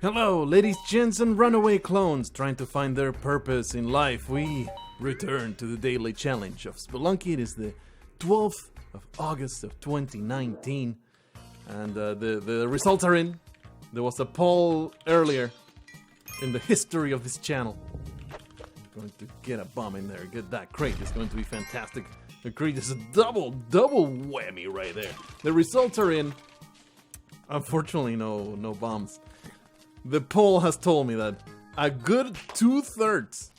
Hello, ladies, gents, and runaway clones trying to find their purpose in life. We return to the daily challenge of Spelunky. It is the 12th of August of 2019, and the results are in. There was a poll earlier in the history of this channel. I'm going to get a bomb in there, get that crate. It's going to be fantastic. The crate is a double whammy right there. The results are in. Unfortunately, no bombs. The poll has told me that a good 2/3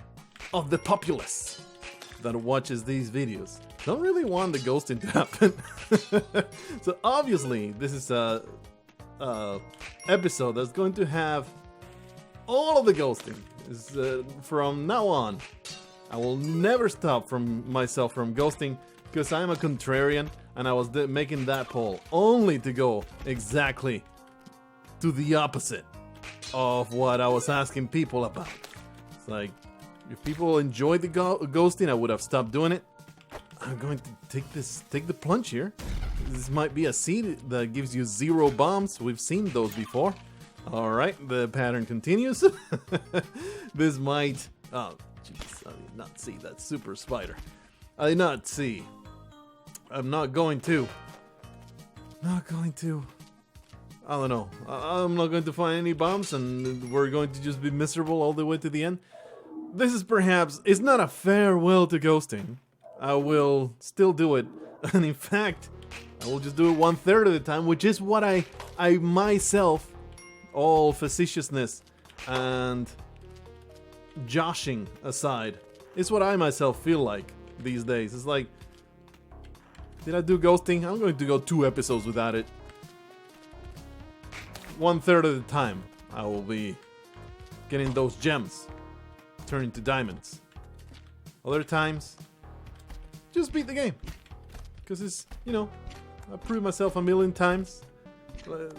of the populace that watches these videos don't really want the ghosting to happen. So obviously, this is a episode that's going to have all of the ghosting. From now on, I will never stop myself from ghosting because I'm a contrarian, and I was making that poll only to go exactly to the opposite of what I was asking people about. It's like, if people enjoy the ghosting, I would have stopped doing it. I'm going to take the plunge here. This might be a seed that gives you 0 bombs. We've seen those before. Alright, the pattern continues. This might... Oh, jeez, I did not see that super spider. I did not see. I'm not going to. I don't know. I'm not going to find any bombs, and we're going to just be miserable all the way to the end. This is perhaps... It's not a farewell to ghosting. I will still do it. And in fact, I will just do it 1/3 of the time, which is what I myself... all facetiousness and joshing aside, it's what I myself feel like these days. It's like, did I do ghosting? I'm going to go 2 episodes without it. 1/3 of the time, I will be getting those gems turn into diamonds. Other times, just beat the game. Because it's, I proved myself a million times.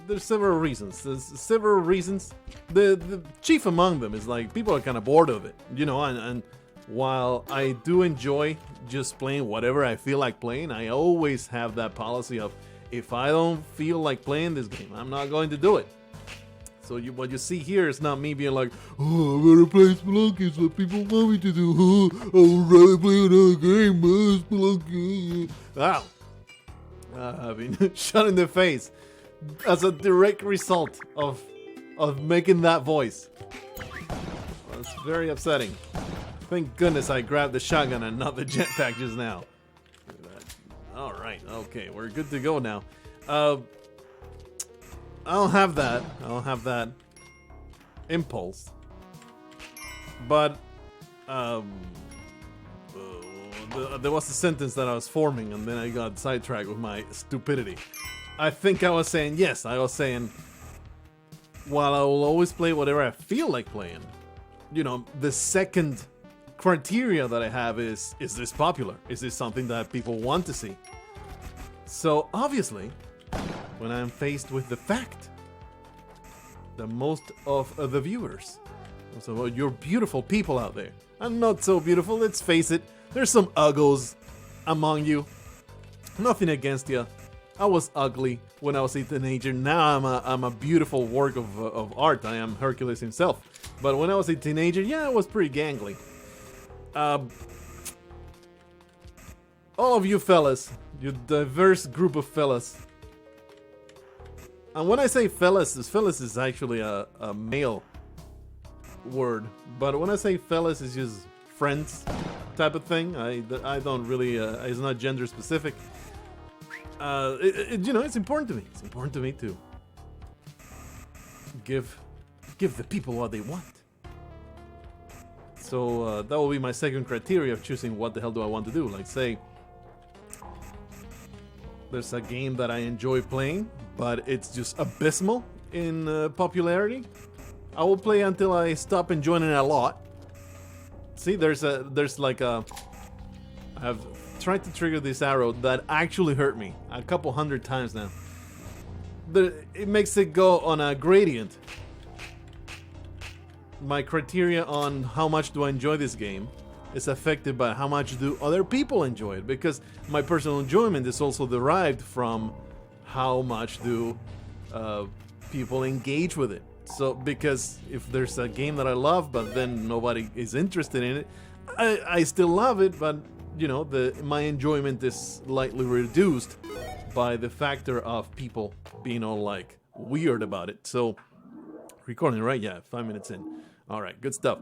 There's several reasons. The chief among them is like, people are kind of bored of it, and while I do enjoy just playing whatever I feel like playing, I always have that policy of, if I don't feel like playing this game, I'm not going to do it. So what you see here is not me being like, oh, I'm gonna play Spelunky, it's what people want me to do. I would rather play another game, Spelunky. Wow. I've been shot in the face as a direct result of making that voice. That's very upsetting. Thank goodness I grabbed the shotgun and not the jetpack just now. Alright, okay, we're good to go now. I don't have that impulse. But there was a sentence that I was forming, and then I got sidetracked with my stupidity. I think I was saying, yes, I was saying, while I will always play whatever I feel like playing, the second criteria that I have is this popular? Is this something that people want to see? So obviously, when I'm faced with the fact that most of the viewers, so you're beautiful people out there, I'm not so beautiful, let's face it, there's some uggos among you. Nothing against you. I was ugly when I was a teenager. Now I'm a beautiful work of art. I am Hercules himself. But when I was a teenager, yeah, I was pretty gangly. All of you fellas, you diverse group of fellas. And when I say fellas is actually a male word. But when I say fellas, it's just friends type of thing. I don't really, it's not gender specific. It's important to me. It's important to me to give the people what they want. So that will be my second criteria of choosing what the hell do I want to do. Like, say, there's a game that I enjoy playing, but it's just abysmal in popularity. I will play until I stop enjoying it a lot. See, I've tried to trigger this arrow that actually hurt me a couple 100 times now. It makes it go on a gradient. My criteria on how much do I enjoy this game is affected by how much do other people enjoy it, because my personal enjoyment is also derived from how much do people engage with it. So, because if there's a game that I love, but then nobody is interested in it, I still love it, but, you know, my enjoyment is slightly reduced by the factor of people being all, like, weird about it. So, recording, right? Yeah, 5 minutes in. Alright, good stuff.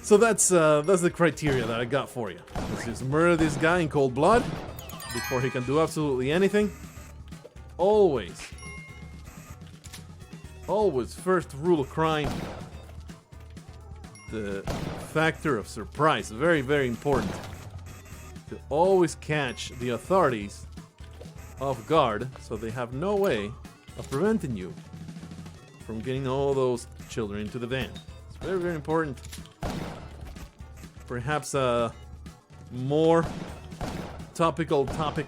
So that's the criteria that I got for you. Let's just murder this guy in cold blood before he can do absolutely anything. Always, first rule of crime, the factor of surprise. Very, very important. To always catch the authorities off guard so they have no way of preventing you from getting all those children into the van. It's very, very important. Perhaps a more topical topic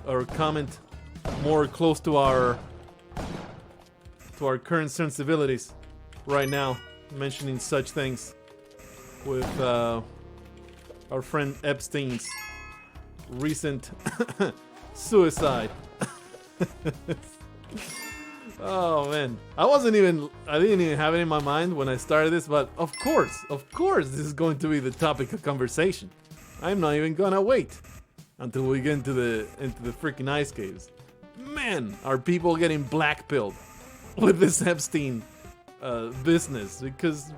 or comment more close to our current sensibilities right now, mentioning such things with our friend Epstein's recent suicide. Oh man, I didn't even have it in my mind when I started this, but of course, this is going to be the topic of conversation. I'm not even gonna wait until we get into the freaking ice caves. Man, are people getting blackpilled with this Epstein business, because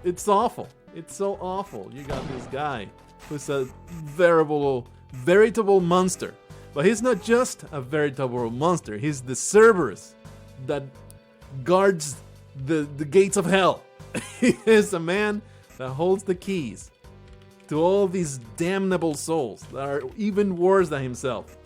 it's awful. It's so awful. You got this guy who's a veritable monster, but he's not just a veritable monster. He's the Cerberus that guards the gates of hell. He is a man that holds the keys to all these damnable souls that are even worse than himself.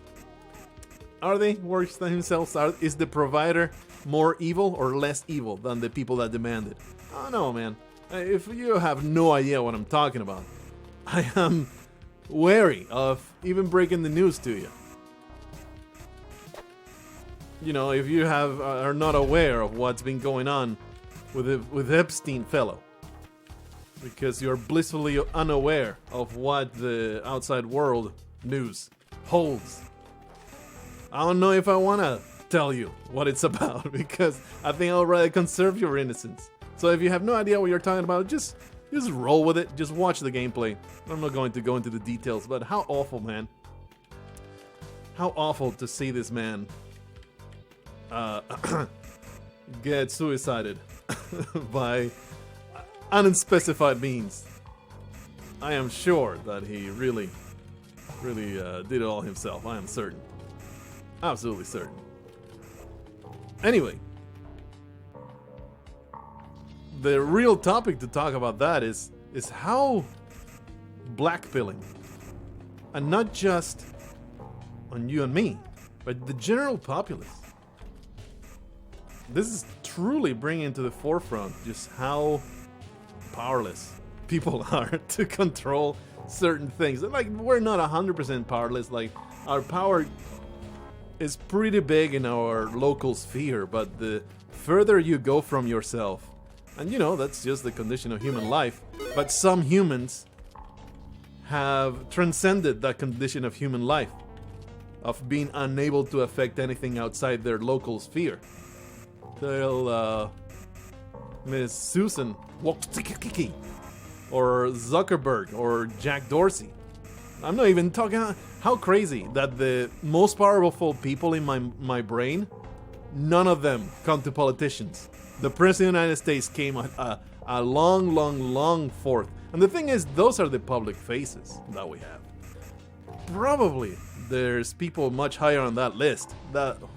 Are they worse than himself? Is the provider more evil or less evil than the people that demand it? Oh no, man. If you have no idea what I'm talking about, I am wary of even breaking the news to you. You know, if you are not aware of what's been going on with Epstein fellow, because you're blissfully unaware of what the outside world news holds. I don't know if I want to tell you what it's about, because I think I'll rather conserve your innocence. So if you have no idea what you're talking about, just roll with it. Just watch the gameplay. I'm not going to go into the details, but how awful, man. How awful to see this man get suicided by unspecified means. I am sure that he really did it all himself. I am certain. Absolutely certain. Anyway, the real topic to talk about that is how blackpilling, and not just on you and me, but the general populace. This is truly bringing to the forefront just how powerless people are to control certain things. Like, we're not 100% powerless. Like, our power is pretty big in our local sphere, but the further you go from yourself, and you know, that's just the condition of human life, but some humans have transcended that condition of human life, of being unable to affect anything outside their local sphere. Till Miss Susan Wojcicki, or Zuckerberg, or Jack Dorsey. I'm not even talking. How crazy that the most powerful people in my brain, none of them come to politicians. The President of the United States came a long forth. And the thing is, those are the public faces that we have. Probably there's people much higher on that list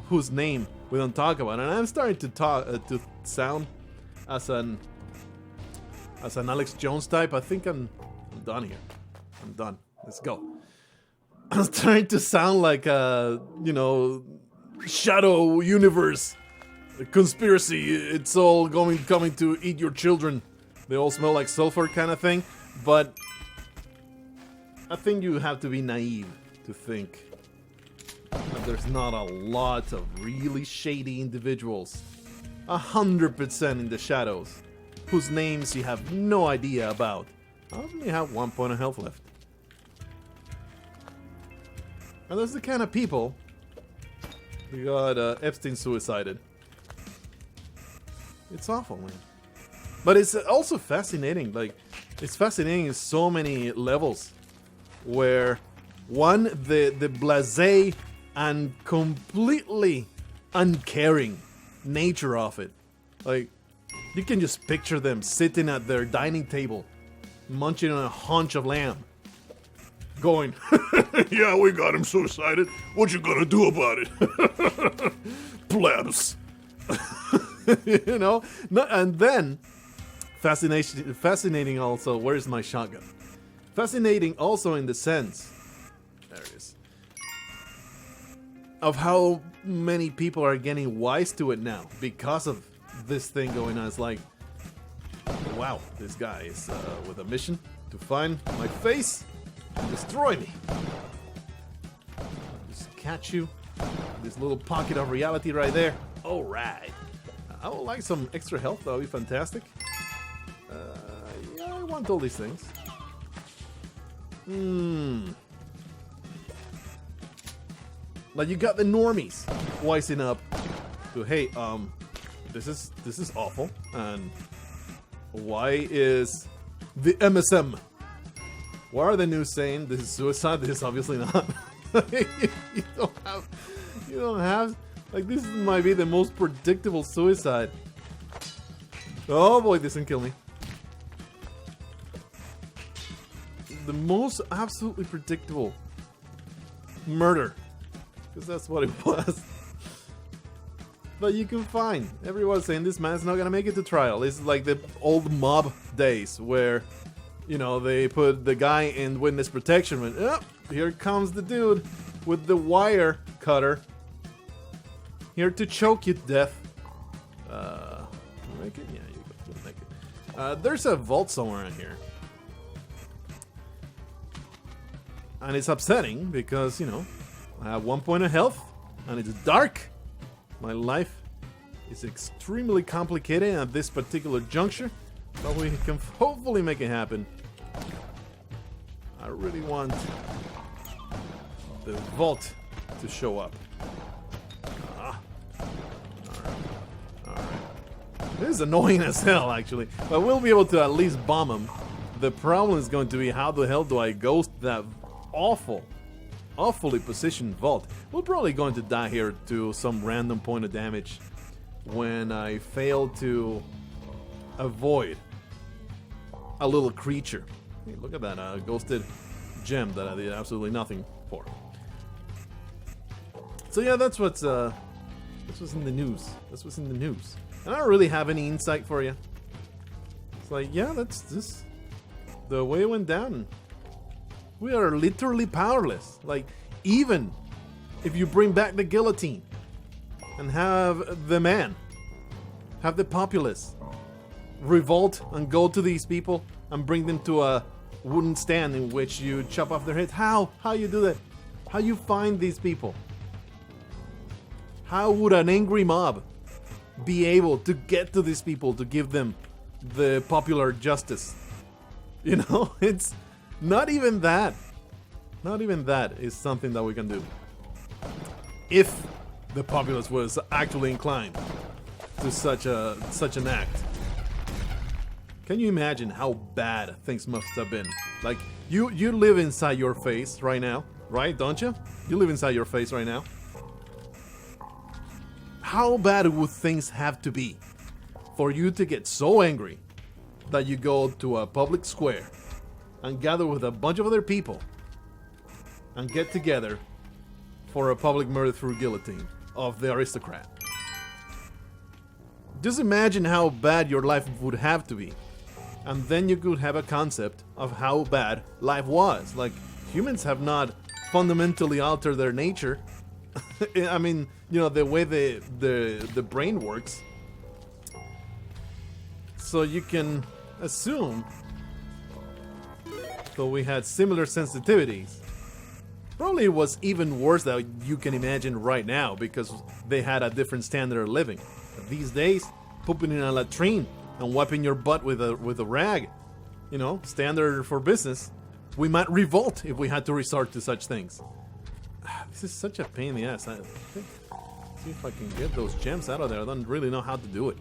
whose name we don't talk about, and I'm starting to sound as an Alex Jones type. I think I'm done here. I'm done. Let's go. I'm trying to sound like a, shadow universe, a conspiracy. It's all coming to eat your children. They all smell like sulfur, kind of thing. But I think you have to be naive to think that there's not a lot of really shady individuals, 100% in the shadows, whose names you have no idea about. I only have 1 point of health left. And those are the kind of people. We got Epstein suicided. It's awful, man. But it's also fascinating. Like, it's fascinating in so many levels. Where, one, the blasé and completely uncaring nature of it. Like, you can just picture them sitting at their dining table, munching on a haunch of lamb, going, yeah, we got him suicided. What you gonna do about it? Plebs. You know? And then, fascinating also, where's my shotgun? Fascinating also in the sense, there it is, of how many people are getting wise to it now because of this thing going on. It's like, wow, this guy is with a mission to find my face and destroy me. Just catch you in this little pocket of reality right there. All right. I would like some extra health. That would be fantastic. Yeah, I want all these things. Like, you got the normies wising up to, hey, this is awful, and why is the MSM? Why are the news saying this is suicide? This is obviously not. you don't have, like, this might be the most predictable suicide. Oh boy, this didn't kill me. The most absolutely predictable murder, because that's what it was. But you can find everyone's saying this man's not gonna make it to trial. It's like the old mob days where, you know, they put the guy in witness protection and, oh, here comes the dude with the wire cutter here to choke you to death. Make it? Yeah, you go. Make it. There's a vault somewhere in here. And it's upsetting because, you know, I have 1 point of health and it's dark. My life is extremely complicated at this particular juncture, but we can hopefully make it happen. I really want the vault to show up. Alright. This is annoying as hell, actually, but we'll be able to at least bomb him. The problem is going to be, how the hell do I ghost that awfully positioned vault? We're probably going to die here to some random point of damage when I fail to avoid a little creature. Hey, look at that ghosted gem that I did absolutely nothing for. So yeah, that's what's in the news. That's what's in the news. And I don't really have any insight for you. It's like, yeah, that's just the way it went down. We are literally powerless. Like, even if you bring back the guillotine and have the man, have the populace revolt and go to these people and bring them to a wooden stand in which you chop off their heads. How you do that? How you find these people? How would an angry mob be able to get to these people to give them the popular justice? You know, it's not even that. Not even that is something that we can do. If the populace was actually inclined to such an act. Can you imagine how bad things must have been? Like, you live inside your face right now, right? Don't you? You live inside your face right now. How bad would things have to be for you to get so angry that you go to a public square and gather with a bunch of other people and get together for a public murder through guillotine of the aristocrat? Just imagine how bad your life would have to be. And then you could have a concept of how bad life was. Like, humans have not fundamentally altered their nature. I mean, you know, the way the brain works. So you can assume that we had similar sensitivities. Probably it was even worse than you can imagine right now because they had a different standard of living. These days, pooping in a latrine and wiping your butt with a rag, you know, standard for business. We might revolt if we had to resort to such things. This is such a pain in the ass. See if I can get those gems out of there. I don't really know how to do it.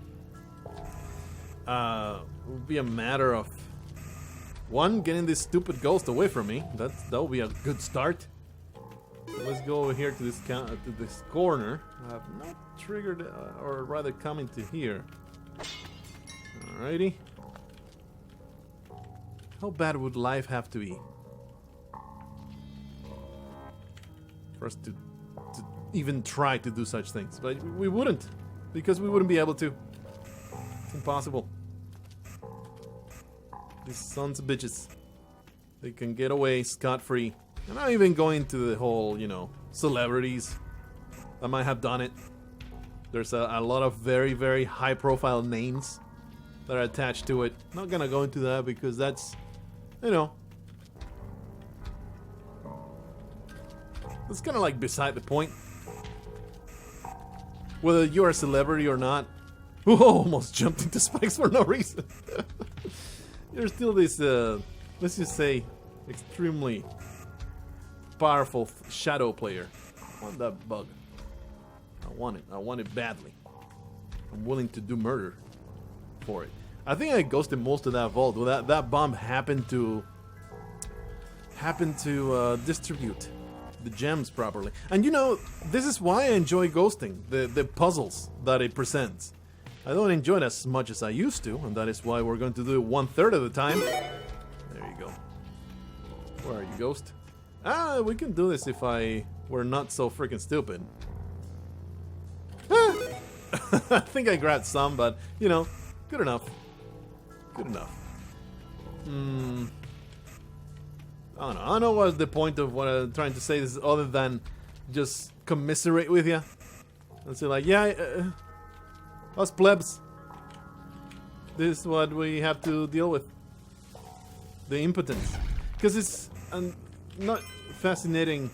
It would be a matter of one, getting this stupid ghost away from me. That would be a good start. So let's go over here to this corner. I have not triggered, or rather coming to here. Alrighty. How bad would life have to be for us to even try to do such things? But we wouldn't, because we wouldn't be able to. It's impossible. These sons of bitches, they can get away scot-free. I'm not even going to the whole, you know, celebrities that might have done it. There's a lot of very, very high-profile names that are attached to it. Not gonna go into that because that's, you know, it's kind of like beside the point. Whether you're a celebrity or not. Whoa, almost jumped into spikes for no reason. You're still this, let's just say, extremely powerful shadow player. I want that bug. I want it. I want it badly. I'm willing to do murder for it. I think I ghosted most of that vault. Well, that bomb happened to distribute the gems properly. And you know, this is why I enjoy ghosting, the puzzles that it presents. I don't enjoy it as much as I used to, and that is why we're going to do it 1/3 of the time. There you go. Where are you, ghost? We can do this if I were not so freaking stupid. I think I grabbed some, but, you know, good enough. Good enough. I don't know. I don't know what's the point of what I'm trying to say this other than just commiserate with you. And say like, yeah, us plebs. This is what we have to deal with. The impotence. Because it's not fascinating.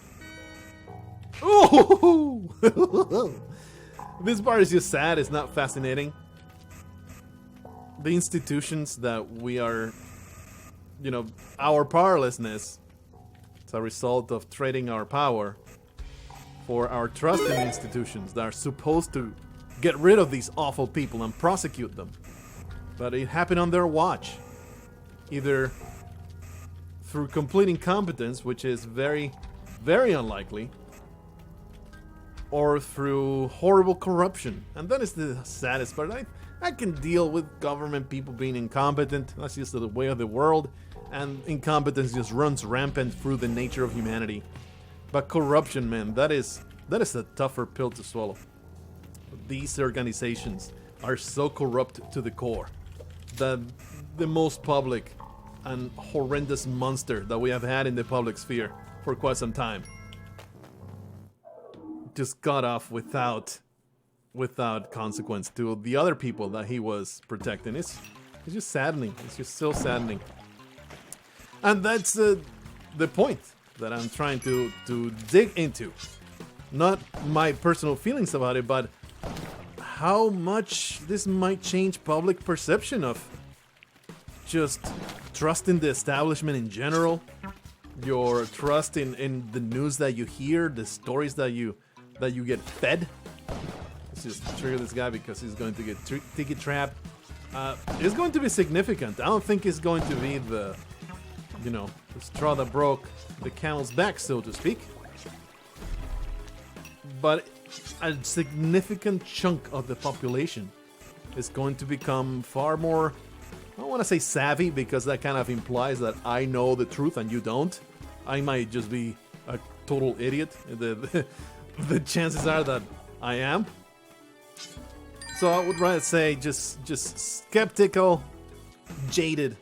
Oh! This part is just sad, it's not fascinating. The institutions that we are, you know, our powerlessness, it's a result of trading our power for our trust in institutions that are supposed to get rid of these awful people and prosecute them. But it happened on their watch. Either through complete incompetence, which is very, very unlikely, or through horrible corruption. And that is the saddest part. I can deal with government people being incompetent. That's just the way of the world. And incompetence just runs rampant through the nature of humanity. But corruption, man, that is a tougher pill to swallow. These organizations are so corrupt to the core that the most public and horrendous monster that we have had in the public sphere for quite some time just got off without consequence to the other people that he was protecting. It's just saddening. It's just so saddening. And that's the point that I'm trying to dig into. Not my personal feelings about it, but how much this might change public perception of just trust in the establishment in general, your trust in the news that you hear, the stories that you get fed. Let's just trigger this guy because he's going to get ticket trapped. It's going to be significant. I don't think it's going to be the straw that broke the camel's back, so to speak. But a significant chunk of the population is going to become far more, I don't want to say savvy, because that kind of implies that I know the truth and you don't. I might just be a total idiot. The chances are that I am. So I would rather say just skeptical, jaded,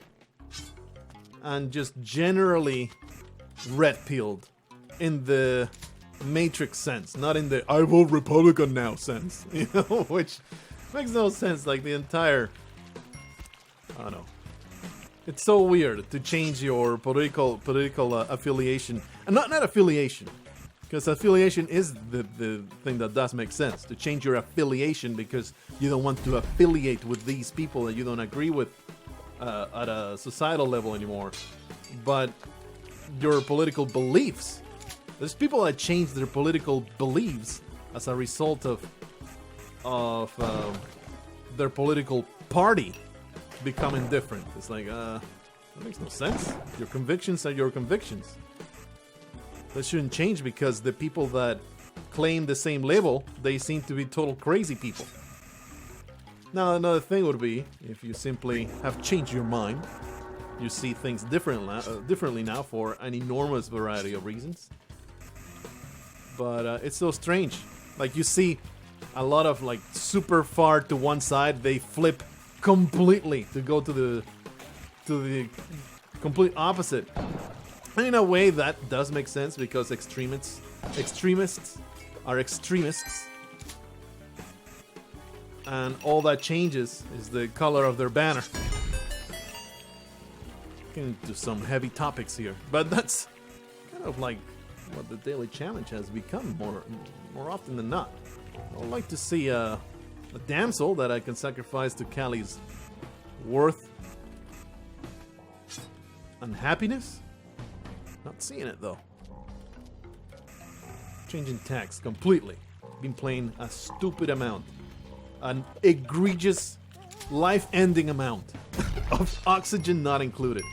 and just generally red-pilled in the Matrix sense, not in the I vote Republican now sense, you know, which makes no sense. Like the entire, I don't know. It's so weird to change your political affiliation, and not affiliation, because affiliation is the thing that does make sense. To change your affiliation because you don't want to affiliate with these people that you don't agree with at a societal level anymore, but your political beliefs. There's people that change their political beliefs as a result of their political party become indifferent. It's like, that makes no sense. Your convictions are your convictions. That shouldn't change because the people that claim the same label, they seem to be total crazy people. Now, another thing would be if you simply have changed your mind. You see things differently now for an enormous variety of reasons. But it's so strange. Like, you see a lot of, like, super far to one side, they flip completely to go to the complete opposite. And in a way that does make sense because extremists are extremists. And all that changes is the color of their banner. Getting into some heavy topics here, but that's kind of like what the daily challenge has become more often than not. I would like to see a damsel that I can sacrifice to Callie's worth. Unhappiness? Not seeing it though. Changing tax completely. Been playing a stupid amount. An egregious, life-ending amount of Oxygen Not Included.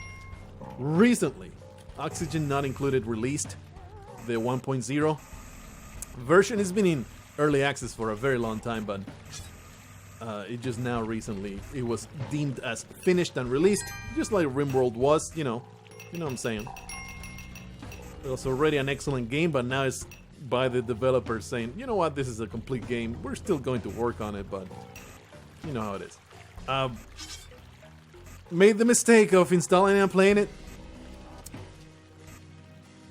Recently, Oxygen Not Included released the 1.0 version. Has been in early access for a very long time, but it just now recently it was deemed as finished and released, just like RimWorld was. You know what I'm saying. It was already an excellent game, but now it's by the developers saying, you know what, this is a complete game. We're still going to work on it, but you know how it is. Made the mistake of installing and playing it.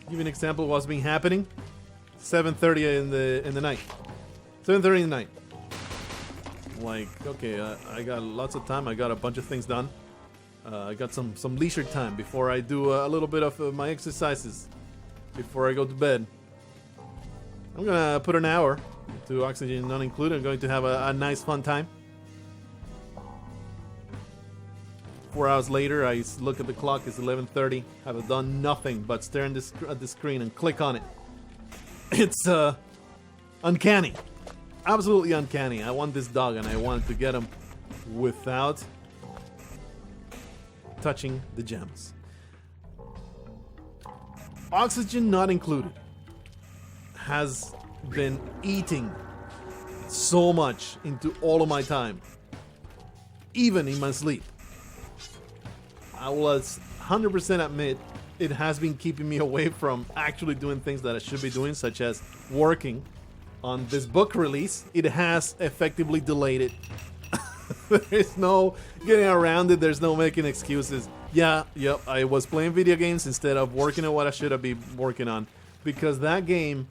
Give you an example of what's been happening. 7:30 in the night. 7:30 in the night. Like, okay, I got lots of time. I got a bunch of things done. I got some leisure time before I do a little bit of my exercises before I go to bed. I'm gonna put an hour to Oxygen Not Included. I'm going to have a nice fun time. 4 hours later, I look at the clock. It's 11:30. I've done nothing but stare at the screen and click on it. It's uncanny, absolutely uncanny. I want this dog, and I wanted to get him without touching the gems. Oxygen Not Included has been eating so much into all of my time, even in my sleep. I will 100% admit it has been keeping me away from actually doing things that I should be doing, such as working on this book release. It has effectively delayed it. There's no getting around it. There's no making excuses. I was playing video games instead of working on what I should have been working on, because that game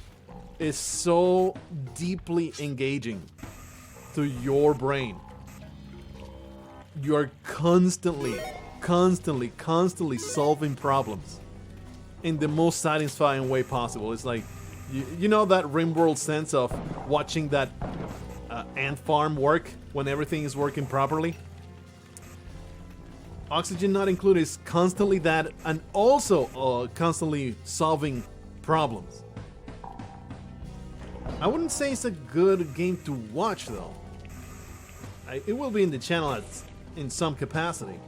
is so deeply engaging to your brain. You're constantly solving problems in the most satisfying way possible. It's like, you know that RimWorld sense of watching that ant farm work when everything is working properly? Oxygen Not Included is constantly that, and also constantly solving problems. I wouldn't say it's a good game to watch though. It will be in the channel in some capacity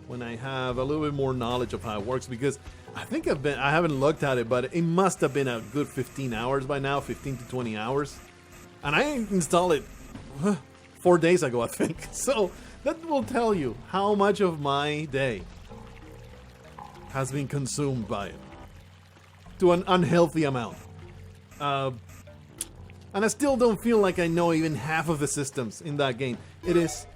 when I have a little bit more knowledge of how it works, because I haven't looked at it, but it must have been a good 15 hours by now, 15 to 20 hours. And I installed it 4 days ago, I think. So that will tell you how much of my day has been consumed by it to an unhealthy amount. And I still don't feel like I know even half of the systems in that game. It is,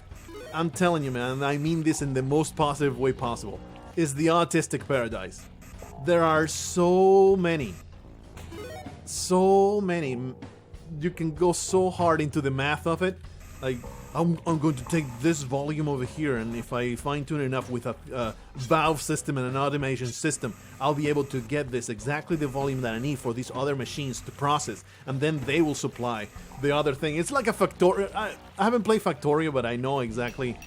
I'm telling you, man, and I mean this in the most positive way possible, is the autistic paradise. There are so many. You can go so hard into the math of it. Like, I'm going to take this volume over here, and if I fine-tune enough with a valve system and an automation system, I'll be able to get this exactly the volume that I need for these other machines to process, and then they will supply the other thing. It's like a Factorio. I haven't played Factorio, but I know not exactly.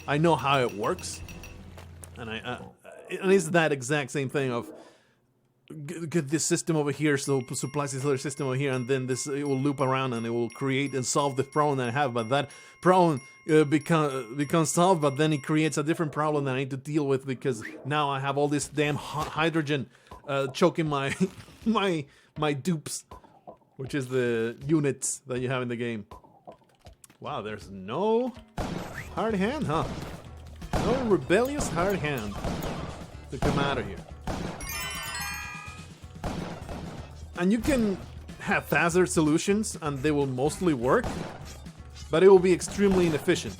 I know how it works, and it's that exact same thing of get this system over here, so supplies this other system over here, and then this it will loop around and it will create and solve the problem that I have. But that problem becomes solved, but then it creates a different problem that I need to deal with because now I have all this damn hydrogen choking my my dupes, which is the units that you have in the game. Wow, there's no hard hand, huh? No rebellious hard hand to come out of here. And you can have faster solutions and they will mostly work, but it will be extremely inefficient.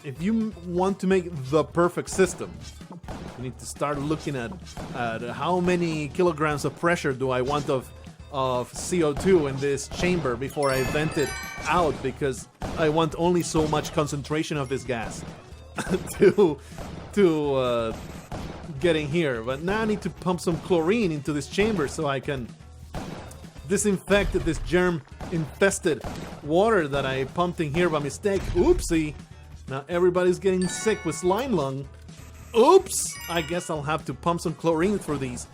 If you want to make the perfect system, you need to start looking at how many kilograms of pressure do I want of CO2 in this chamber before I vent it out, because I want only so much concentration of this gas to get in here. But now I need to pump some chlorine into this chamber so I can disinfect this germ-infested water that I pumped in here by mistake. Oopsie! Now everybody's getting sick with slime lung. Oops! I guess I'll have to pump some chlorine through these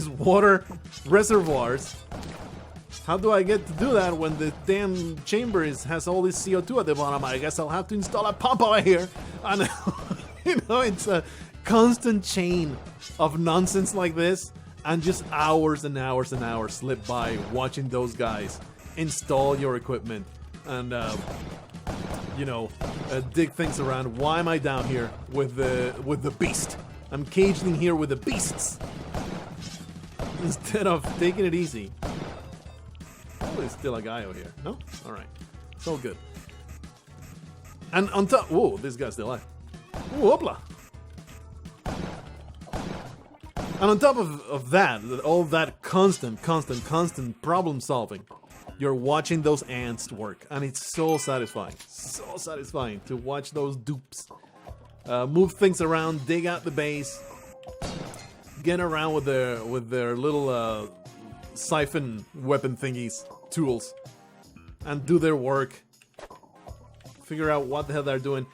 water reservoirs. How do I get to do that when the damn chamber has all this CO2 at the bottom? I guess I'll have to install a pump over here. And you know, it's a constant chain of nonsense like this, and just hours and hours and hours slip by watching those guys install your equipment and dig things around. Why am I down here with the beast? I'm caged in here with the beasts instead of taking it easy. Oh, there's still a guy over here. No? All right. It's all good. And on top, whoa, this guy's still alive. Ooh, hoopla. And on top of that, all that constant problem solving, you're watching those ants work, and it's so satisfying to watch those dupes move things around, dig out the base, get around with their little siphon weapon thingies, tools, and do their work. Figure out what the hell they're doing.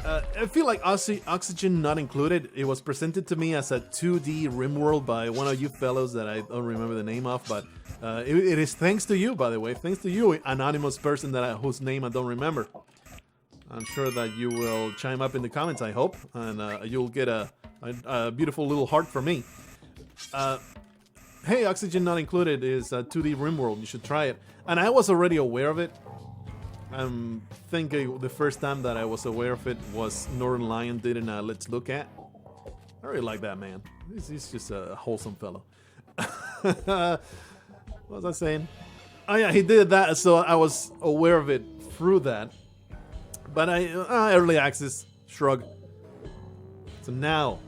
I feel like Oxygen Not Included, it was presented to me as a 2D RimWorld by one of you fellows that I don't remember the name of, but it is thanks to you, by the way. Thanks to you, anonymous person whose name I don't remember. I'm sure that you will chime up in the comments, I hope, and you'll get a beautiful little heart from me. Hey, Oxygen Not Included is a 2D RimWorld. You should try it. And I was already aware of it. I think the first time that I was aware of it was Northern Lion did in Let's Look At. I really like that man. He's just a wholesome fellow. What was I saying? Oh yeah, he did that, so I was aware of it through that. But early access, shrug. So now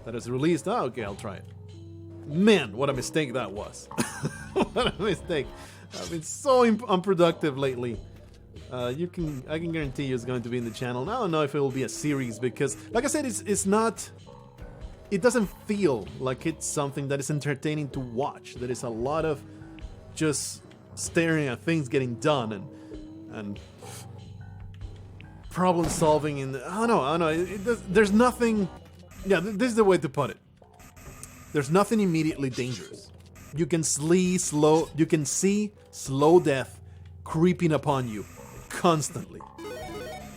that it's released, okay, I'll try it. Man, what a mistake that was. What a mistake. I've been so unproductive lately. I can guarantee you it's going to be in the channel. And I don't know if it will be a series because, like I said, it's not. It doesn't feel like it's something that is entertaining to watch. There is a lot of just staring at things getting done and problem solving. And I don't know. There's nothing. Yeah, this is the way to put it. There's nothing immediately dangerous. You can see slow death creeping upon you constantly.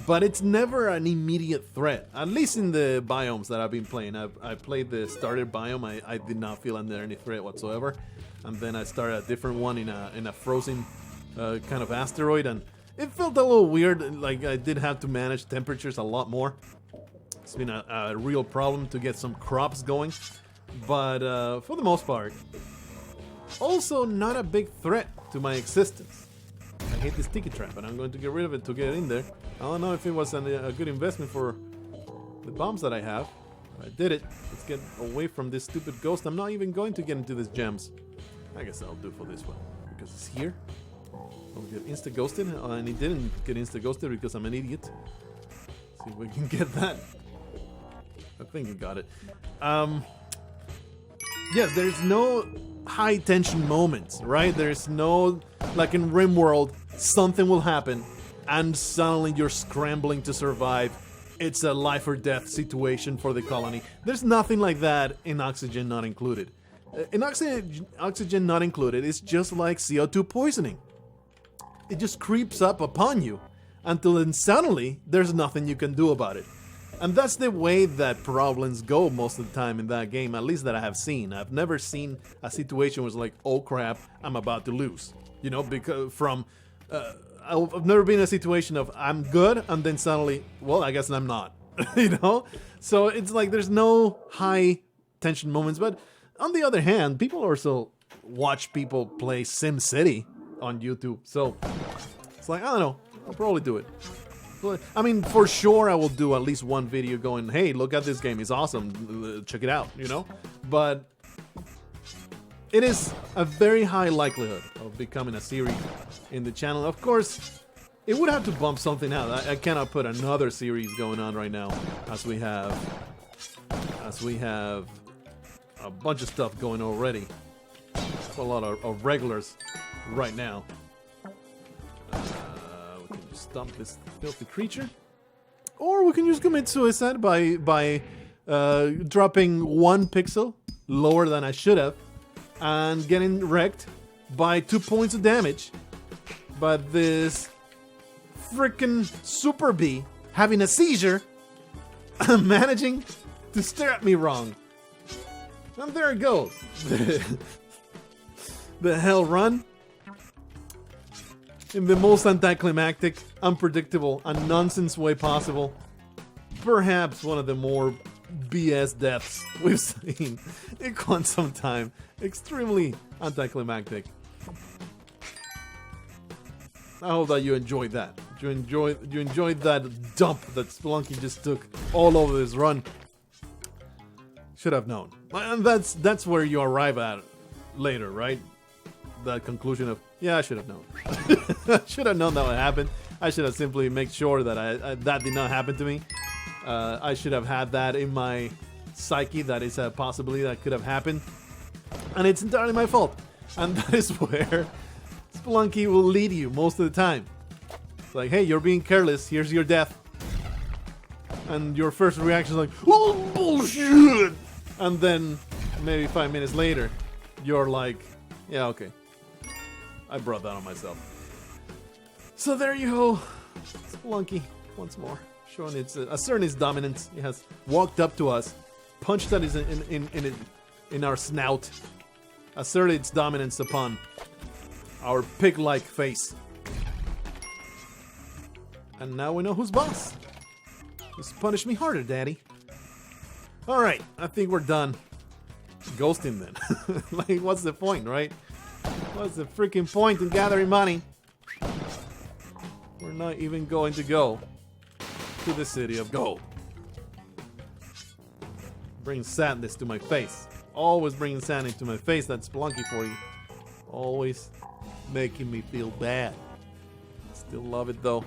But it's never an immediate threat, at least in the biomes that I've been playing. I played the starter biome. I did not feel under any threat whatsoever. And then I started a different one in a frozen kind of asteroid, and it felt a little weird. Like I did have to manage temperatures a lot more. It's been a real problem to get some crops going. But for the most part, also not a big threat to my existence. I hate this sticky trap, and I'm going to get rid of it to get in there. I don't know if it was a good investment for the bombs that I have. I did it. Let's get away from this stupid ghost. I'm not even going to get into these gems. I guess I'll do for this one, because it's here. I'll get insta-ghosted, and he didn't get insta-ghosted because I'm an idiot. See if we can get that. I think he got it. Yes, there's no high tension moments, right? There's no, like in RimWorld, something will happen and suddenly you're scrambling to survive it's a life or death situation for the colony. There's nothing like that in Oxygen Not Included. In Oxygen Not Included, it's just like CO2 poisoning. It just creeps up upon you until then suddenly there's nothing you can do about it. And that's the way that problems go most of the time in that game, at least that I have seen. I've never seen a situation where it's like, oh crap, I'm about to lose. You know, because I've never been in a situation of I'm good and then suddenly, well, I guess I'm not. You know? So it's like there's no high tension moments. But on the other hand, people also watch people play SimCity on YouTube. So it's like, I don't know, I'll probably do it. I mean, for sure I will do at least one video going, hey, look at this game, it's awesome, check it out, you know? But it is a very high likelihood of becoming a series in the channel. Of course, it would have to bump something out. I cannot put another series going on right now, as we have a bunch of stuff going already. A lot of regulars right now. We can just stomp this filthy creature, or we can just commit suicide by dropping 1 pixel lower than I should have and getting wrecked by 2 points of damage. But this freaking Super Bee having a seizure, managing to stare at me wrong. And there it goes. The hell run. In the most anticlimactic, unpredictable, and nonsense way possible. Perhaps one of the more BS deaths we've seen in quite some time. Extremely anticlimactic. I hope that you enjoyed that. You enjoyed that dump that Spelunky just took all over this run. Should have known. And that's where you arrive at later, right? That conclusion of, yeah, I should have known. I should have known that would happen. I should have simply made sure that that did not happen to me. I should have had that in my psyche, that is a possibility that could have happened. And it's entirely my fault. And that is where Spelunky will lead you most of the time. It's like, hey, you're being careless, here's your death. And your first reaction is like, oh, bullshit! And then, maybe 5 minutes later, you're like, yeah, okay. I brought that on myself. So there you go. Spelunky, once more, showing asserting its dominance. It has walked up to us, punched at us in our snout, asserted its dominance upon our pig-like face. And now we know who's boss. Just punish me harder, daddy. Alright, I think we're done. Ghosting then. Like, what's the point, right? What's the freaking point in gathering money? We're not even going to go to the city of gold. Bring sadness to my face. Always bringing sadness to my face. That's Spelunky for you. Always making me feel bad. Still love it though.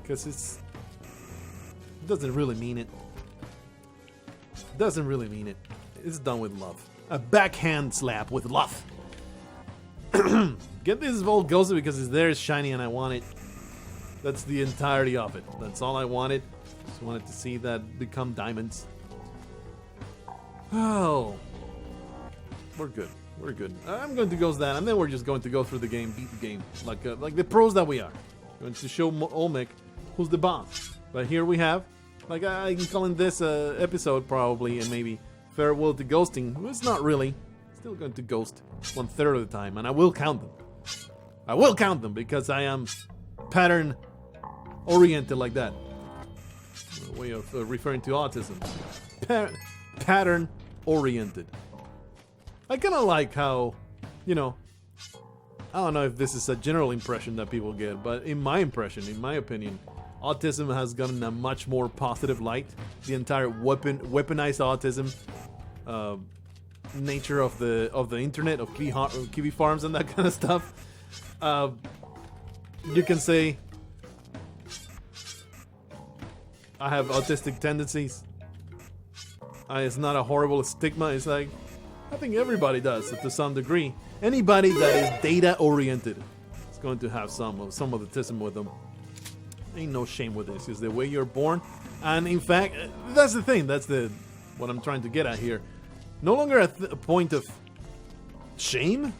Because it doesn't really mean it. Doesn't really mean it. It's done with love. A backhand slap with love. Get this Volt Ghosted because it's there, it's shiny, and I want it. That's the entirety of it. That's all I wanted. Just wanted to see that become diamonds. Oh. We're good. We're good. I'm going to ghost that, and then we're just going to go through the game, beat the game, like the pros that we are. Going to show Olmec who's the boss. But here we have, like I can call in this episode probably, and maybe farewell to ghosting. Well, it's not really. Still going to ghost 1/3 of the time, and I will count them. I will count them because I am pattern oriented like that. A way of referring to autism. Pattern oriented. I kind of like how, you know, I don't know if this is a general impression that people get, but in my impression, in my opinion, autism has gotten a much more positive light. The entire weaponized autism nature of the internet, of Kiwi farms and that kind of stuff. You can say I have autistic tendencies. It's not a horrible stigma. It's like, I think everybody does to some degree. Anybody that is data oriented is going to have some autism with them. Ain't no shame with this. It's the way you're born. And in fact, that's the thing. That's what I'm trying to get at here. No longer a point of shame.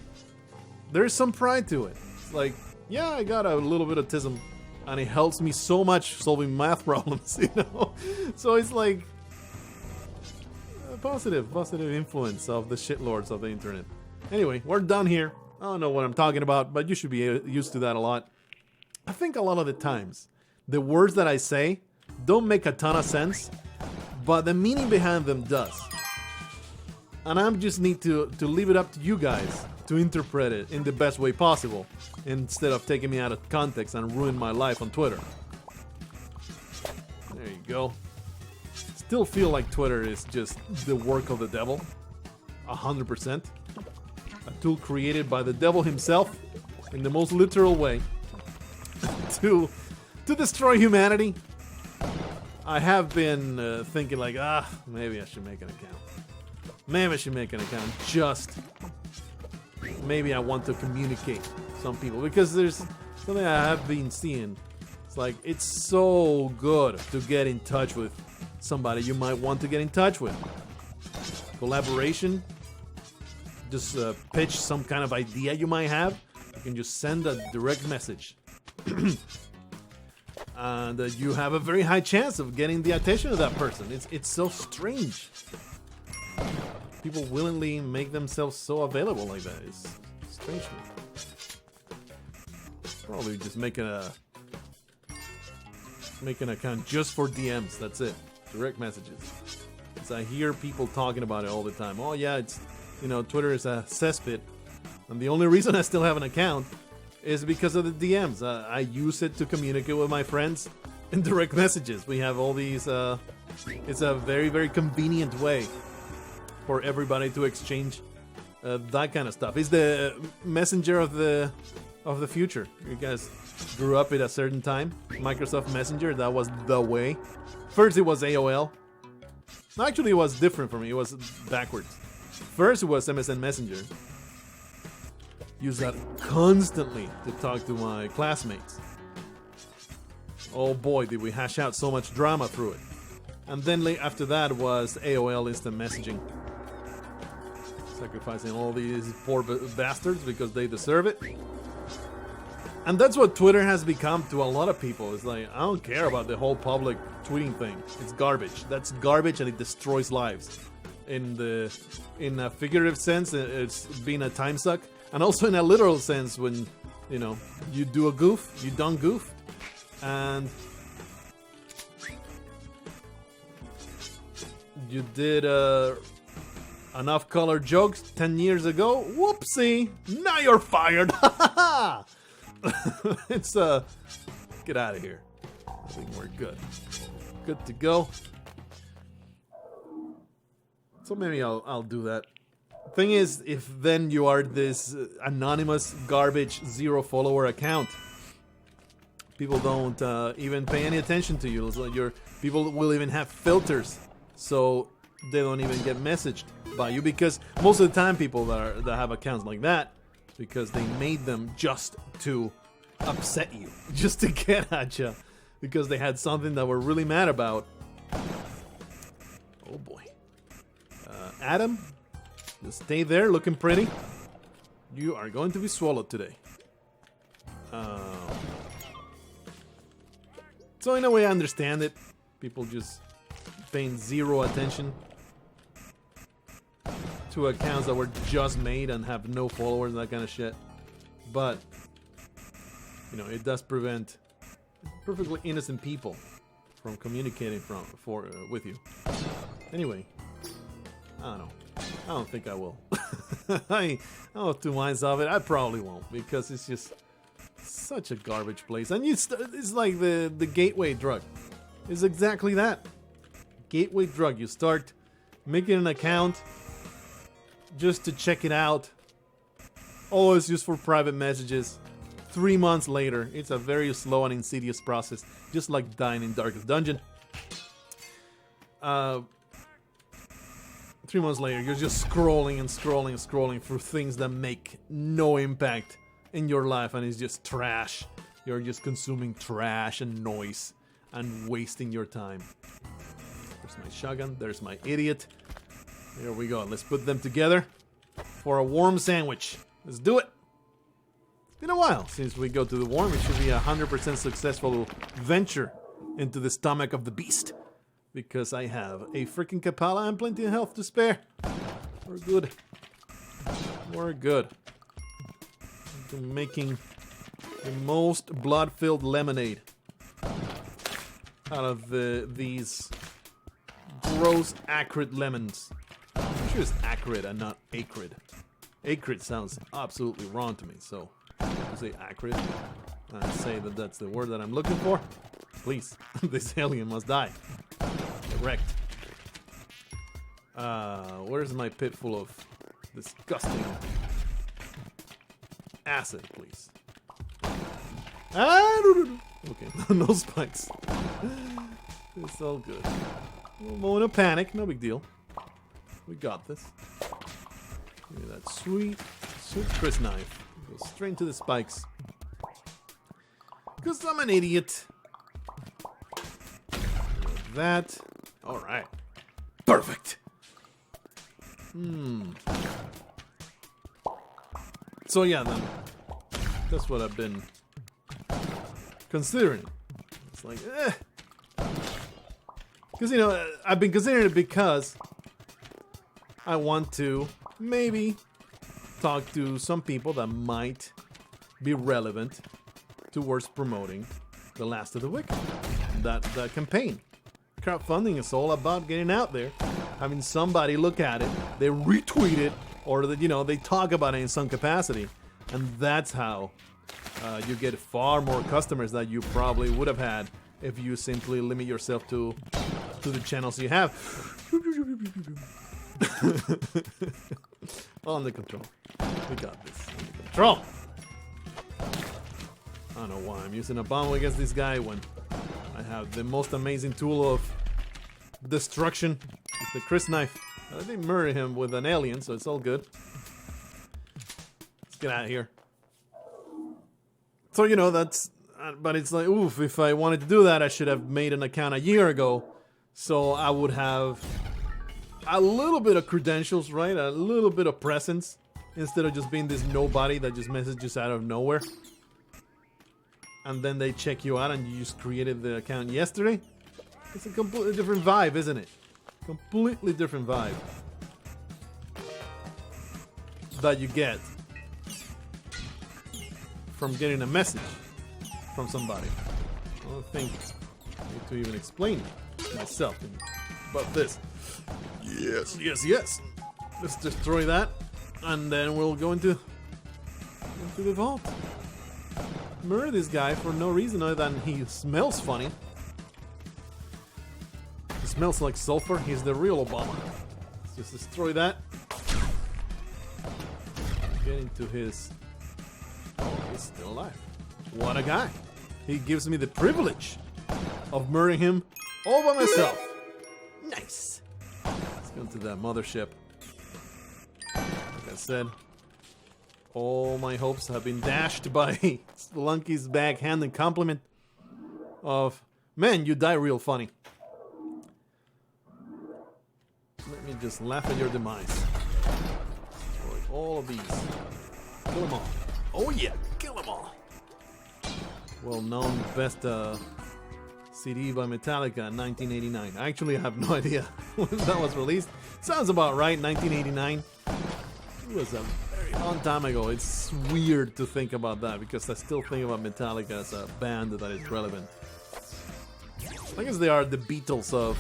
There's some pride to it. It's like, yeah, I got a little bit of autism, and it helps me so much solving math problems, you know? So it's like a positive influence of the shitlords of the internet. Anyway, we're done here. I don't know what I'm talking about, but you should be used to that a lot. I think a lot of the times, the words that I say don't make a ton of sense, but the meaning behind them does. And I just need to leave it up to you guys to interpret it in the best way possible, instead of taking me out of context and ruin my life on Twitter. There you go. Still feel like Twitter is just the work of the devil. 100%. A tool created by the devil himself, in the most literal way, to destroy humanity. I have been thinking like, maybe I should make an account. Maybe I should make an account. Maybe I want to communicate with some people, because there's something I have been seeing. It's like, it's so good to get in touch with somebody you might want to get in touch with. Collaboration. Just pitch some kind of idea you might have. You can just send a direct message. And you have a very high chance of getting the attention of that person. It's so strange. People willingly make themselves so available like that. It's strange. Probably just make an account just for DMs. That's it. Direct messages. Because I hear people talking about it all the time. Oh yeah, it's, you know, Twitter is a cesspit, and the only reason I still have an account is because of the DMs. I use it to communicate with my friends in direct messages. We have all these. It's a very, very convenient way for everybody to exchange that kind of stuff. It's the messenger of the future. You guys grew up at a certain time. Microsoft Messenger, that was the way. First it was AOL. Actually, it was different for me. It was backwards. First it was MSN Messenger. Use that constantly to talk to my classmates. Oh boy, did we hash out so much drama through it. And then after that was AOL Instant Messaging. Sacrificing all these poor bastards because they deserve it. And that's what Twitter has become to a lot of people. It's like, I don't care about the whole public tweeting thing. It's garbage. That's garbage, and it destroys lives. In a figurative sense, it's been a time suck. And also in a literal sense, when, you know, you do a goof, you done goof. And you did enough color jokes 10 years ago. Whoopsie! Now you're fired! It's get out of here. I think we're good. Good to go. So maybe I'll do that. Thing is, if then you are this anonymous garbage 0 follower account, people don't even pay any attention to you. So people will even have filters, so they don't even get messaged by you, because most of the time people that have accounts like that, because they made them just to upset you, just to get at you, because they had something that we're really mad about. Oh boy. Adam, just stay there looking pretty. You are going to be swallowed today. So in a way I understand it. People just paying zero attention to accounts that were just made and have no followers, that kind of shit. But, you know, it does prevent perfectly innocent people from communicating with you. Anyway, I don't know. I don't think I will. I don't have two minds of it. I probably won't, because it's just such a garbage place. And it's like the gateway drug. It's exactly that. Gateway drug. You start making an account just to check it out. Oh, it's just for private messages. 3 months later, it's a very slow and insidious process, just like dying in Darkest Dungeon. 3 months later, you're just scrolling and scrolling and scrolling through things that make no impact in your life, and it's just trash. You're just consuming trash and noise and wasting your time. There's my shotgun. There's my idiot. Here we go. Let's put them together for a warm sandwich. Let's do it. It's been a while since we go to the warm. It should be a 100% successful venture into the stomach of the beast. Because I have a freaking Kapala and plenty of health to spare. We're good. We're good. I'm making the most blood-filled lemonade out of these gross acrid lemons. I'm sure it's acrid and not acrid. Acrid sounds absolutely wrong to me, so I say acrid. I say that that's the word that I'm looking for. Please, this alien must die. Correct. Where's my pit full of disgusting acid, please? Okay, no spikes. It's all good. We'll go in a panic, no big deal. We got this. Give me that sweet crisp knife. Go straight into the spikes. Because I'm an idiot. Like that. Alright. Perfect. So yeah, then. That's what I've been considering. It's like, because, you know, I've been considering it because I want to maybe talk to some people that might be relevant towards promoting The Last of the Wicked. That campaign. Crowdfunding is all about getting out there, having somebody look at it, they retweet it, or that, you know, they talk about it in some capacity, and that's how you get far more customers that you probably would have had if you simply limit yourself to the channels you have. Under control. We got this. Under control. I don't know why I'm using a bomb against this guy when I have the most amazing tool of destruction. It's the crisp knife. I didn't murder him with an alien, so it's all good. Let's get out of here. So, you know, that's... but it's like, oof, if I wanted to do that, I should have made an account a year ago. So I would have a little bit of credentials, right? A little bit of presence. Instead of just being this nobody that just messages out of nowhere. And then they check you out and you just created the account yesterday. It's a completely different vibe, isn't it? Completely different vibe that you get from getting a message from somebody. I don't think I need to even explain myself about this. Yes, yes, yes. Let's destroy that, and then we'll go into the vault. Murder this guy for no reason other than he smells funny. He smells like sulfur. He's the real Obama. Let's just destroy that. Get into his... Oh, he's still alive. What a guy. He gives me the privilege of murdering him all by myself. Nice. Let's go to that mothership. Like I said, all my hopes have been dashed by Spelunky's backhanded compliment of, man, you die real funny. Let me just laugh at your demise. Destroy all of these. Kill them all. Oh yeah, kill them all. Well-known best CD by Metallica in 1989. Actually, I have no idea when that was released. Sounds about right, 1989. It was a very long time ago. It's weird to think about that because I still think about Metallica as a band that is relevant. I guess they are the Beatles of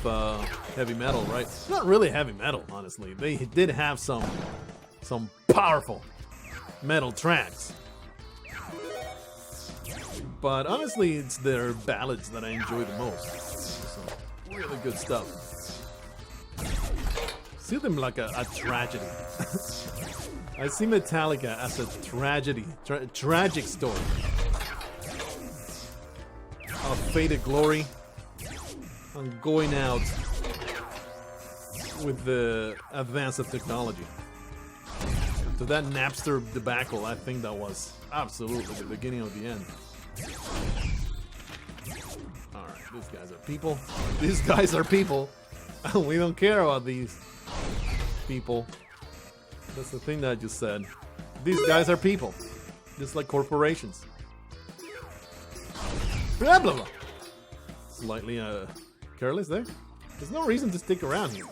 heavy metal, right? Not really heavy metal, honestly. They did have some powerful metal tracks. But honestly, it's their ballads that I enjoy the most. Some really good stuff. See them like a tragedy. I see Metallica as a tragedy, tragic story of faded glory and going out with the advance of technology. To that Napster debacle, I think that was absolutely the beginning of the end. Alright, these guys are people. These guys are people. We don't care about these people. That's the thing that I just said. These guys are people. Just like corporations. Blah, blah, blah. Slightly careless there. There's no reason to stick around here.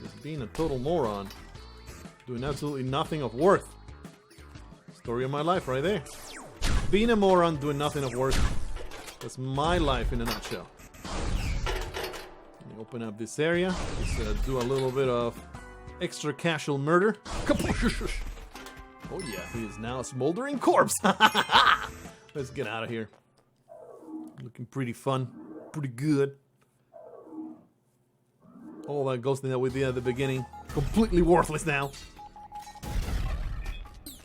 Just being a total moron. Doing absolutely nothing of worth. Story of my life right there. Being a moron, doing nothing of worth. That's my life in a nutshell. Let me open up this area. Just do a little bit of extra casual murder. Oh yeah, he is now a smoldering corpse. Let's get out of here. Looking pretty fun. Pretty good. All that ghosting that we did at the beginning. Completely worthless now.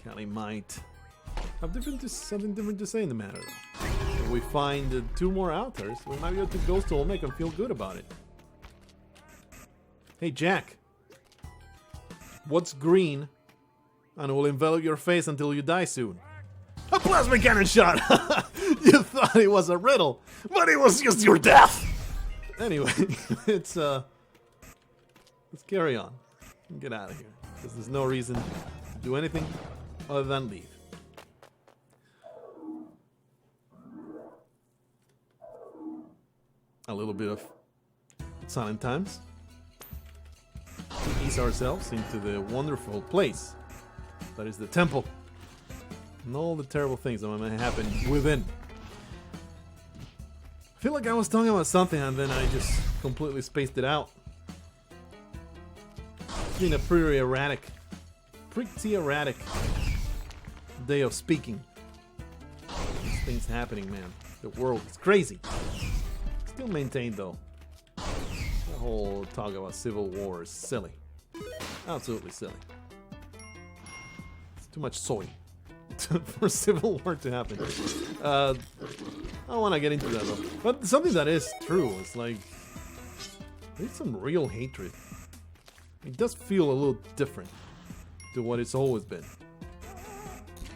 Callie might have something different to say in the matter though. If we find 2 more outers, we might be able to ghost to make them feel good about it. Hey Jack. What's green and it will envelop your face until you die soon? A plasma cannon shot! You thought it was a riddle, but it was just your death! Anyway, let's carry on and get out of here. Because there's no reason to do anything other than leave. A little bit of silent times to ease ourselves into the wonderful place that is the temple and all the terrible things that might happen within. I feel like I was talking about something and then I just completely spaced it out. It's been a pretty erratic day of speaking. These things happening, man. The world is crazy. Still maintained though. The whole talk about civil war is silly. Absolutely silly. It's too much soy for civil war to happen. I don't want to get into that though. But something that is true is like there's some real hatred. It does feel a little different to what it's always been.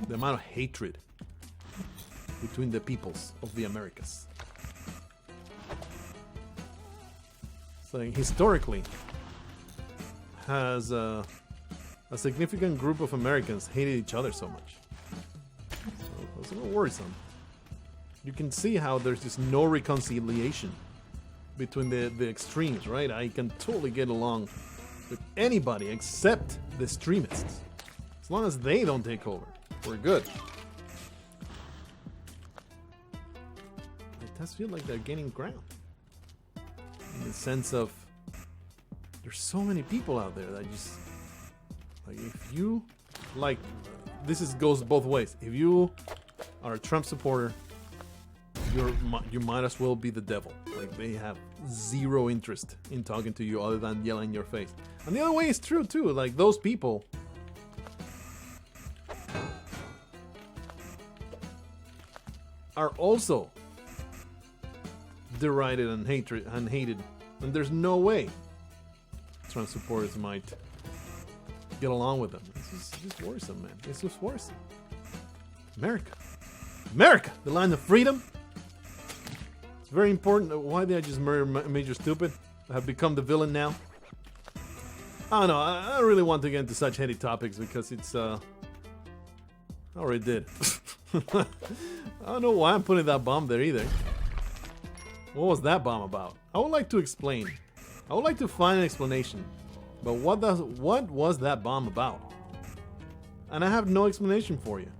The amount of hatred between the peoples of the Americas. So historically, has a significant group of Americans hated each other so much. So it's a little worrisome. You can see how there's just no reconciliation between the extremes, right? I can totally get along with anybody except the extremists. As long as they don't take over, we're good. It does feel like they're gaining ground. In the sense of there's so many people out there that just like if you like goes both ways. If you are a Trump supporter, you might as well be the devil. Like they have zero interest in talking to you other than yelling in your face. And the other way is true too. Like those people are also derided and hated, and there's no way Trump supporters might get along with them. It's just worrisome, man. It's just worrisome. America, the land of freedom. It's very important. Why did I just murder Major Stupid? I have become the villain now. I don't know. I don't really want to get into such heady topics because it's I already did. I don't know why I'm putting that bomb there either. What was that bomb about? I would like to explain. I would like to find an explanation. But what was that bomb about? And I have no explanation for you.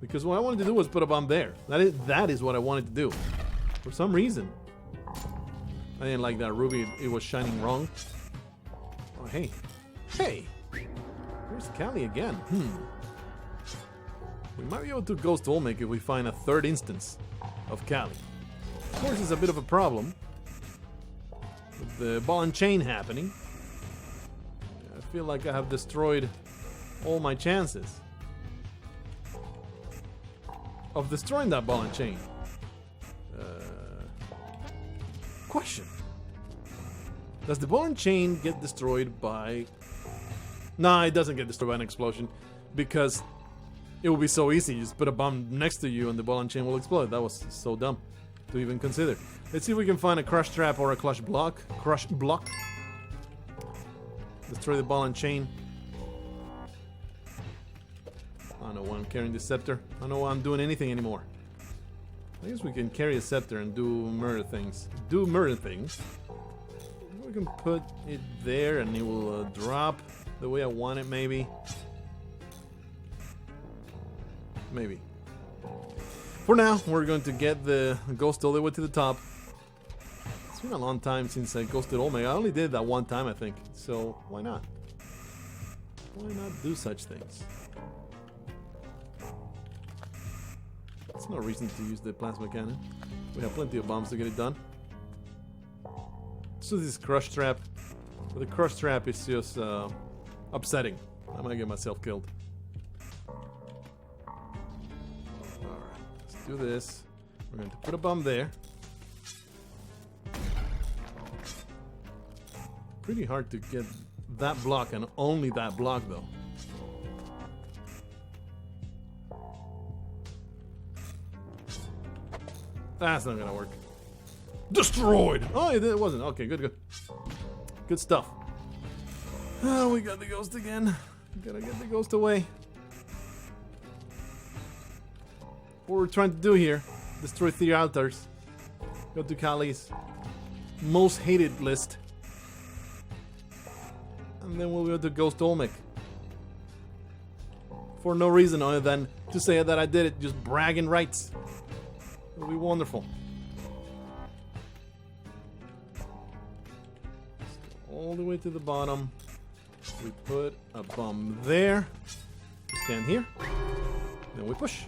Because what I wanted to do was put a bomb there. That is what I wanted to do. For some reason. I didn't like that ruby. It was shining wrong. Oh, hey. Hey! Where's Callie again? We might be able to ghost Olmec if we find a third instance of Callie. Of course, it's a bit of a problem with the ball and chain happening. I feel like I have destroyed all my chances of destroying that ball and chain. Question. Does the ball and chain get destroyed by... Nah, it doesn't get destroyed by an explosion because It would be so easy. You just put a bomb next to you and the ball and chain will explode. That was so dumb to even consider. Let's see if we can find a crush trap or a crush block. Crush block. Destroy the ball and chain. I don't know why I'm carrying the scepter. I don't know why I'm doing anything anymore. I guess we can carry a scepter and do murder things. We can put it there and it will drop the way I want it, maybe. Maybe. For now, we're going to get the ghost all the way to the top. It's been a long time since I ghosted Omega. I only did that one time, I think. So, why not? Why not do such things? There's no reason to use the plasma cannon. We have plenty of bombs to get it done. So this crush trap. But the crush trap is just upsetting. I might get myself killed. Alright, let's do this. We're going to put a bomb there. Pretty hard to get that block and only that block though. That's not gonna work. Destroyed! Oh, it wasn't. Okay, good. Good stuff. Oh, we got the ghost again. Gotta get the ghost away. What we're trying to do here, destroy 3 altars. Go to Kali's most hated list. And then we'll go to Ghost Olmec. For no reason other than to say that I did it, just bragging rights. It'll be wonderful. Let's go all the way to the bottom. We put a bomb there. Stand here. Then we push.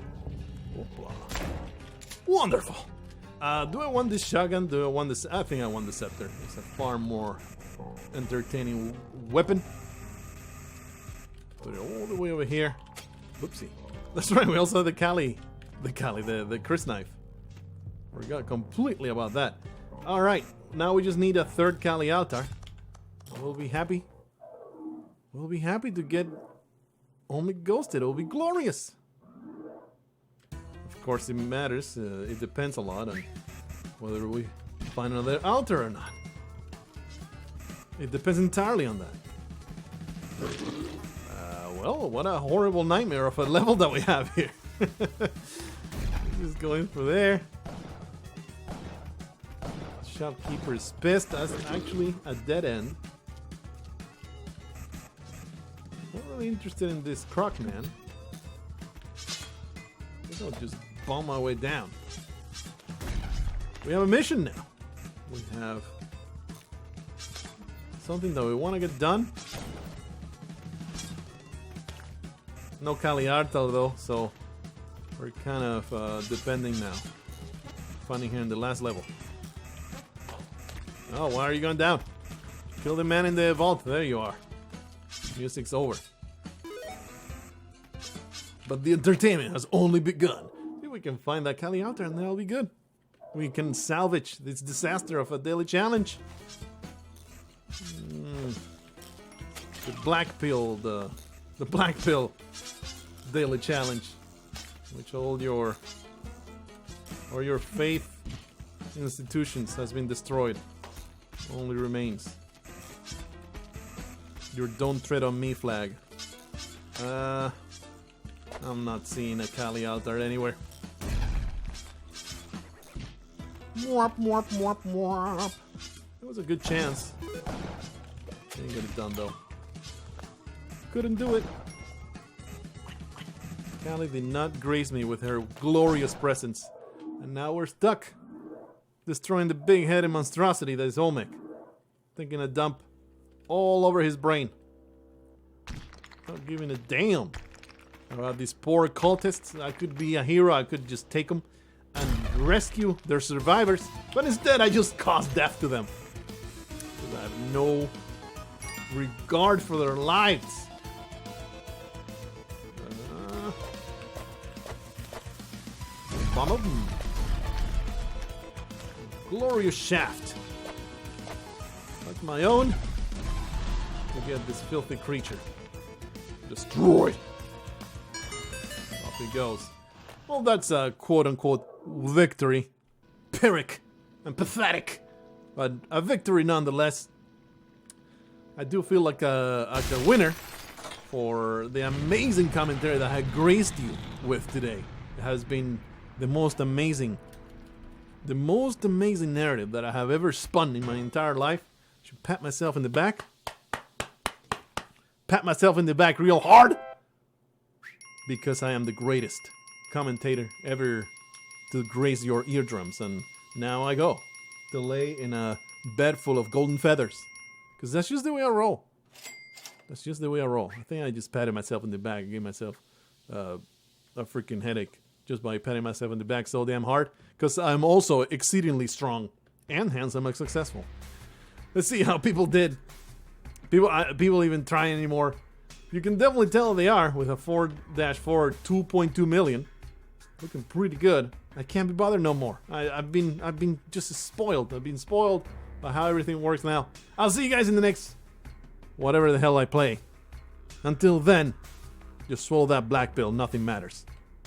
Oopla. Wonderful. Do I want this shotgun? Do I want this? I think I want the scepter. It's a far more entertaining weapon. Put it all the way over here. Whoopsie. That's right, we also have the Kali, the Chris knife. Forgot completely about that. Alright, now we just need a 3rd Kali altar. We'll be happy. We'll be happy to get Olmec ghosted. It'll be glorious. Of course, it matters. It depends a lot on whether we find another altar or not. It depends entirely on that. Well, what a horrible nightmare of a level that we have here. Just going for there. Shopkeeper's pissed. That's actually a dead end. Not really interested in this croc man. I think I'll just bomb my way down. We have a mission now. We have something that we want to get done. No Kaliartal though, so we're kind of depending now. Finding here in the last level. Oh, why are you going down? Kill the man in the vault. There you are. Music's over. But the entertainment has only begun. See if we can find that Kali out there and that'll be good. We can salvage this disaster of a daily challenge. The Blackpilled, the Blackpilled daily challenge, which all your faith institutions has been destroyed. Only remains your "Don't Tread on Me" flag. I'm not seeing a Kali altar anywhere. Morp, morp, morp, morp. It was a good chance. Didn't get it done though. Couldn't do it. Kali did not grace me with her glorious presence. And now we're stuck. Destroying the big-headed monstrosity that is Olmec. Taking a dump all over his brain. Not giving a damn about these poor cultists. I could be a hero. I could just take them and rescue their survivors. But instead, I just caused death to them. Because I have no regard for their lives. Bomb them. Glorious shaft. Like my own. To get this filthy creature destroyed. it goes. Well, that's a quote-unquote victory. Pyrrhic and pathetic. But a victory nonetheless. I do feel like a winner for the amazing commentary that I graced you with today. It has been the most amazing narrative that I have ever spun in my entire life. I should pat myself in the back. Pat myself in the back real hard. Because I am the greatest commentator ever to grace your eardrums. And now I go to lay in a bed full of golden feathers. Because that's just the way I roll. That's just the way I roll. I think I just patted myself in the back. I gave myself a freaking headache just by patting myself in the back so damn hard. Because I'm also exceedingly strong and handsome and successful. Let's see how people did. People even try anymore. You can definitely tell they are with a 4-4 2.2 million. Looking pretty good. I can't be bothered no more. I've been just spoiled. I've been spoiled by how everything works now. I'll see you guys in the next whatever the hell I play. Until then, just swallow that black pill. Nothing matters.